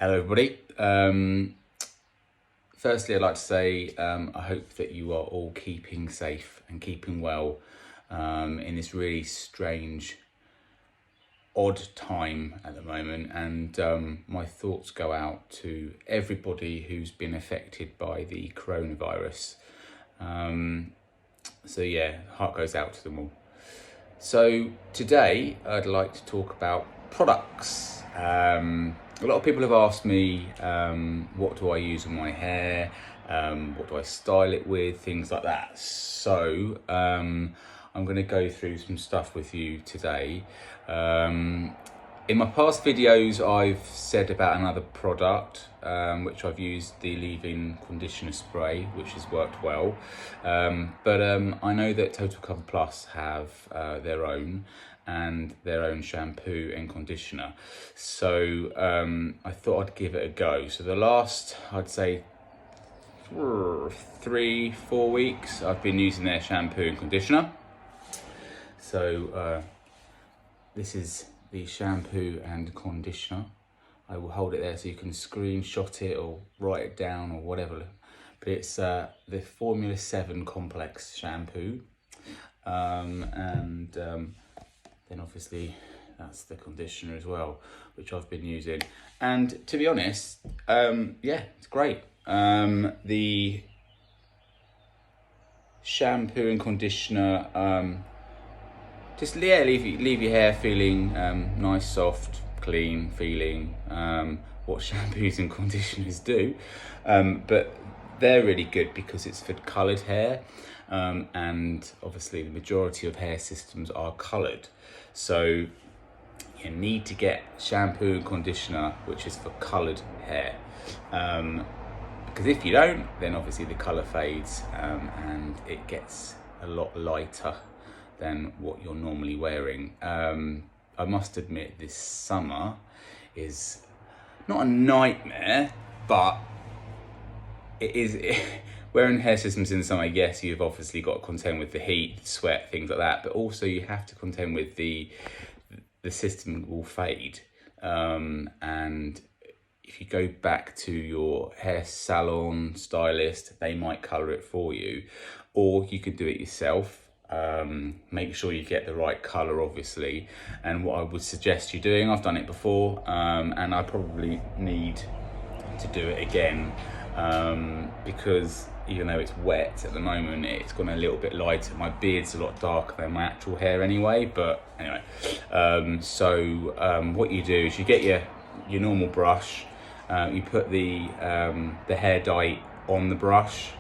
Hello everybody. Firstly, I'd like to say I hope that you are all keeping safe and keeping well in this really strange, odd time at the moment, and my thoughts go out to everybody who's been affected by the coronavirus. So yeah, heart goes out to them all. So today I'd like to talk about products. A lot of people have asked me, what do I use on my hair? What do I style it with? Things like that. So I'm going to go through some stuff with you today. In my past videos, I've said about another product, which I've used, the leave-in conditioner spray, which has worked well. But I know that Total Cover Plus have their own shampoo and conditioner. So I thought I'd give it a go. So the last, I'd say, 3-4 weeks, I've been using their shampoo and conditioner. So this is the shampoo and conditioner. I will hold it there so you can screenshot it or write it down or whatever. But it's the Formula 7 Complex Shampoo. Then obviously that's the conditioner as well, which I've been using. And to be honest, yeah, it's great. The shampoo and conditioner, just leave your hair feeling nice, soft, clean feeling, what shampoos and conditioners do. But they're really good because it's for coloured hair, and obviously the majority of hair systems are coloured. So you need to get shampoo and conditioner which is for coloured hair, because if you don't, then obviously the colour fades, and it gets a lot lighter than what you're normally wearing. I must admit, this summer is not a nightmare, but it is. Wearing hair systems in the summer, yes, you've obviously got to contend with the heat, sweat, things like that, but also you have to contend with the system will fade. And if you go back to your hair salon stylist, they might colour it for you, or you could do it yourself. Make sure you get the right colour, obviously. And what I would suggest you doing, I've done it before, and I probably need to do it again, because even though it's wet at the moment, it's gone a little bit lighter. My beard's a lot darker than my actual hair anyway, but anyway. What you do is you get your normal brush, you put the hair dye on the brush,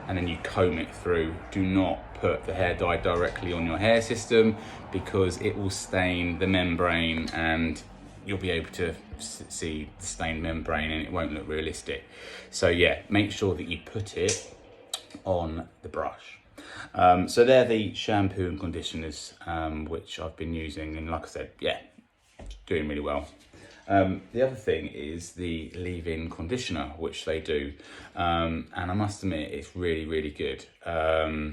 and then you comb it through. Do not put the hair dye directly on your hair system, because it will stain the membrane and you'll be able to see the stained membrane and it won't look realistic. So yeah, make sure that you put it on the brush. So they're the shampoo and conditioners, which I've been using, and like I said, yeah, doing really well. The other thing is the leave-in conditioner, which they do, and I must admit it's really, really good.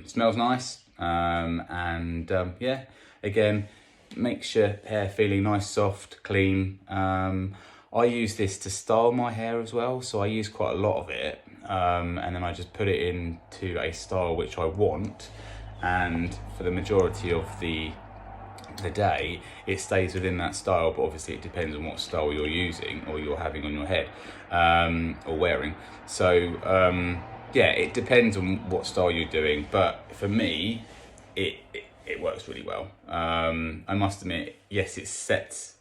Smells nice, yeah, again, makes your hair feeling nice, soft, clean. I use this to style my hair as well, so I use quite a lot of it, and then I just put it into a style which I want, and for the majority of the day it stays within that style, but obviously it depends on what style you're using or you're having on your head, or wearing. So yeah, it depends on what style you're doing, but for me it works really well. I must admit, yes, it's set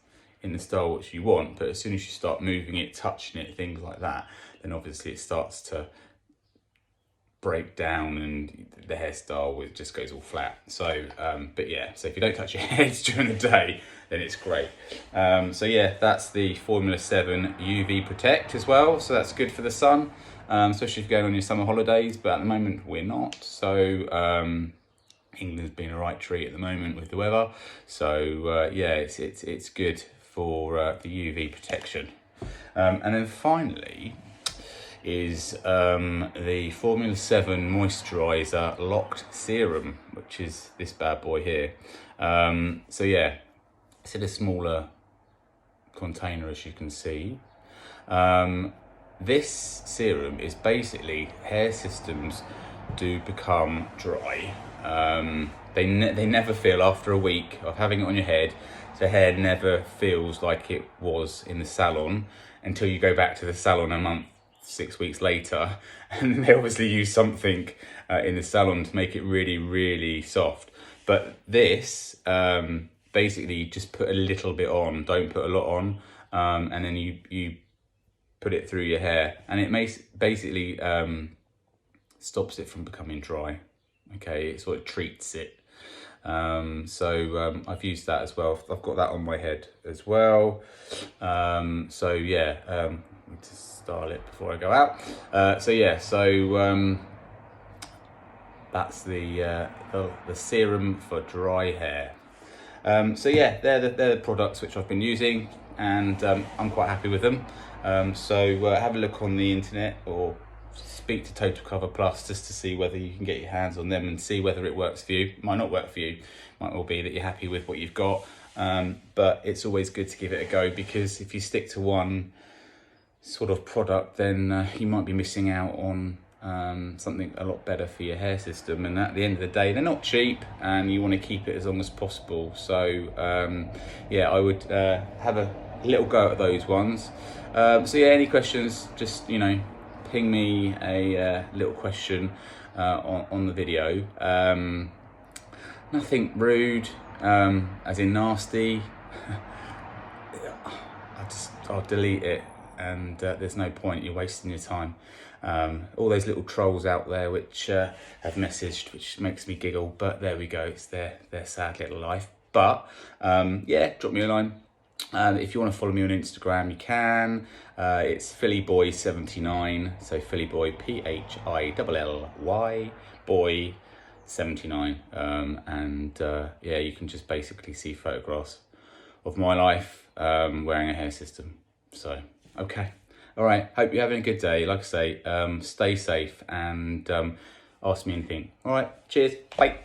in the style which you want, but as soon as you start moving it, touching it, things like that, then obviously it starts to break down and the hairstyle just goes all flat. So but yeah, so if you don't touch your heads during the day, then it's great. So yeah, that's the Formula 7 UV Protect as well, so that's good for the sun, especially if you're going on your summer holidays, but at the moment we're not. So England's been a right treat at the moment with the weather, so yeah, it's good for the UV protection. And then finally is the Formula 7 Moisturizer Locked Serum, which is this bad boy here. So yeah, it's in a smaller container, as you can see. This serum is basically hair systems do become dry. They never feel, after a week of having it on your head, the hair never feels like it was in the salon until you go back to the salon a month, 6 weeks later, and they obviously use something in the salon to make it really, really soft. But this, basically you just put a little bit on, don't put a lot on, and then you put it through your hair, and it basically stops it from becoming dry. Okay, it sort of treats it. So I've used that as well. I've got that on my head as well. So yeah, need to style it before I go out. That's the serum for dry hair. So yeah, they're the products which I've been using, and I'm quite happy with them. So have a look on the internet or speak to Total Cover Plus just to see whether you can get your hands on them and see whether it works for you. It might not work for you. It might well be that you're happy with what you've got. But it's always good to give it a go, because if you stick to one sort of product, then you might be missing out on something a lot better for your hair system. And at the end of the day, they're not cheap, and you want to keep it as long as possible. So yeah, I would have a little go at those ones. So yeah, any questions, just ping me a little question on the video. Nothing rude, as in nasty. I'll delete it, and there's no point, you're wasting your time. All those little trolls out there which have messaged, which makes me giggle, but there we go, it's their sad little life. But yeah, drop me a line. If you want to follow me on Instagram, you can. It's phillyboy79, so phillyboy, PHILLY boy 79, and yeah, you can just basically see photographs of my life wearing a hair system. So okay, all right, hope you're having a good day. Like I say, stay safe, and ask me anything. All right, cheers, bye.